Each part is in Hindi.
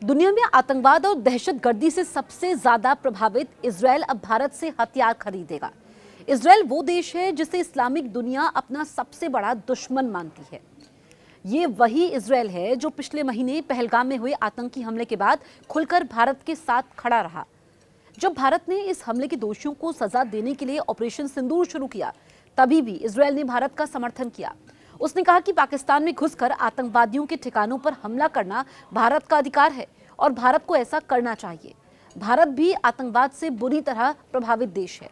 दुनिया में आतंकवाद और दहशतगर्दी से सबसे ज्यादा प्रभावित इजरायल अब भारत से हथियार खरीदेगा। इजरायल वो देश है जिसे इस्लामिक दुनिया अपना सबसे बड़ा दुश्मन मानती है। ये वही इजरायल है जो पिछले महीने पहलगाम में हुए आतंकी हमले के बाद खुलकर भारत के साथ खड़ा रहा। जब भारत ने इस हमले के दोषियों को सजा देने के लिए ऑपरेशन सिंदूर शुरू किया, तभी भी इजरायल ने भारत का समर्थन किया। उसने कहा कि पाकिस्तान में घुसकर आतंकवादियों के ठिकानों पर हमला करना भारत का अधिकार है और भारत को ऐसा करना चाहिए। भारत भी आतंकवाद से बुरी तरह प्रभावित देश है।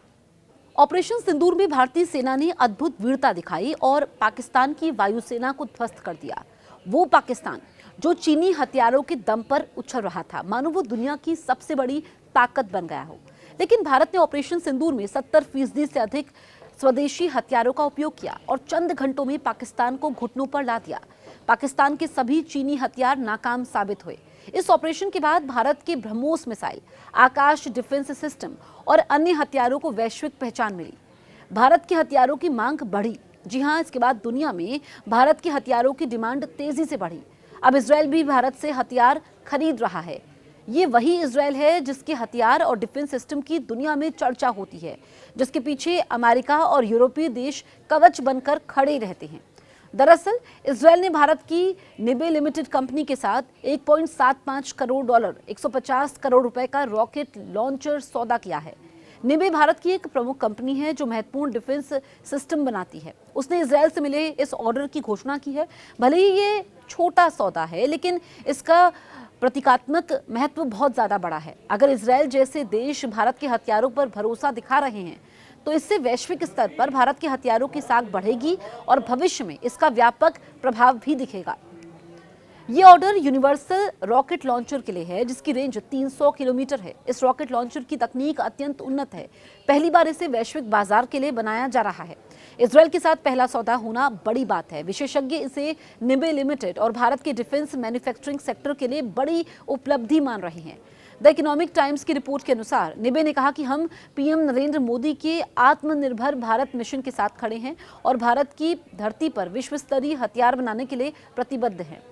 ऑपरेशन सिंदूर में भारतीय सेना ने अद्भुत वीरता दिखाई और पाकिस्तान की वायुसेना को ध्वस्त कर दिया। वो पाकिस्तान जो चीनी हथियारों के दम पर उछल रहा था, मानो वो दुनिया की सबसे बड़ी ताकत बन गया हो। लेकिन भारत ने ऑपरेशन सिंदूर में 70% से अधिक स्वदेशी हथियारों का उपयोग किया और चंद घंटों में पाकिस्तान को घुटनों पर ला दिया। पाकिस्तान के सभी चीनी हथियार नाकाम साबित हुए। इस ऑपरेशन के बाद भारत के ब्रह्मोस मिसाइल, आकाश डिफेंस सिस्टम और अन्य हथियारों को वैश्विक पहचान मिली। भारत के हथियारों की मांग बढ़ी। जी हां, इसके बाद दुनिया में भारत के हथियारों की डिमांड तेजी से बढ़ी। अब इजरायल भी भारत से हथियार खरीद रहा है। ये वही इजरायल है जिसके हथियार और डिफेंस सिस्टम की दुनिया में चर्चा होती है, जिसके पीछे अमेरिका और यूरोपीय देश कवच बनकर खड़े रहते हैं। दरअसल इजरायल ने भारत की निबे लिमिटेड कंपनी के साथ 1.75 करोड़ डॉलर 150 करोड़ रुपए का रॉकेट लॉन्चर सौदा किया है। निबे भारत की एक प्रमुख कंपनी है जो महत्वपूर्ण डिफेंस सिस्टम बनाती है। उसने इजरायल से मिले इस ऑर्डर की घोषणा की है। भले ही ये छोटा सौदा है, लेकिन इसका प्रतीकात्मक महत्व बहुत ज्यादा बड़ा है। अगर इजरायल जैसे देश भारत के हथियारों पर भरोसा दिखा रहे हैं, तो इससे वैश्विक स्तर पर भारत के हथियारों की साख बढ़ेगी और भविष्य में इसका व्यापक प्रभाव भी दिखेगा। ये ऑर्डर यूनिवर्सल रॉकेट लॉन्चर के लिए है, जिसकी रेंज 300 किलोमीटर है। इस रॉकेट लॉन्चर की तकनीक अत्यंत उन्नत है। पहली बार इसे वैश्विक बाजार के लिए बनाया जा रहा है। इजरायल के साथ पहला सौदा होना बड़ी बात है। विशेषज्ञ इसे निबे लिमिटेड और भारत के डिफेंस मैन्युफैक्चरिंग सेक्टर के लिए बड़ी उपलब्धि मान रहे हैं। द इकोनॉमिक टाइम्स की रिपोर्ट के अनुसार निबे ने कहा कि हम पीएम नरेंद्र मोदी के आत्मनिर्भर भारत मिशन के साथ खड़े हैं और भारत की धरती पर विश्व स्तरीय हथियार बनाने के लिए प्रतिबद्ध हैं।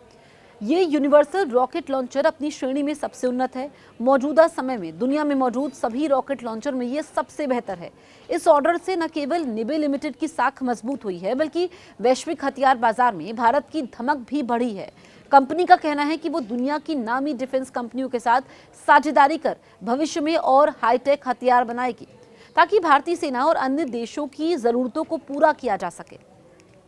ये यूनिवर्सल रॉकेट लॉन्चर अपनी श्रेणी में सबसे उन्नत है। मौजूदा समय में दुनिया में मौजूद सभी रॉकेट लॉन्चर में ये सबसे बेहतर है। इस ऑर्डर से न केवल निबे लिमिटेड की साख मजबूत हुई है, बल्कि वैश्विक हथियार बाजार में भारत की धमक भी बढ़ी है। कंपनी का कहना है कि वो दुनिया की नामी डिफेंस कंपनियों के साथ साझेदारी कर भविष्य में और हाईटेक हथियार बनाएगी, ताकि भारतीय सेना और अन्य देशों की जरूरतों को पूरा किया जा सके।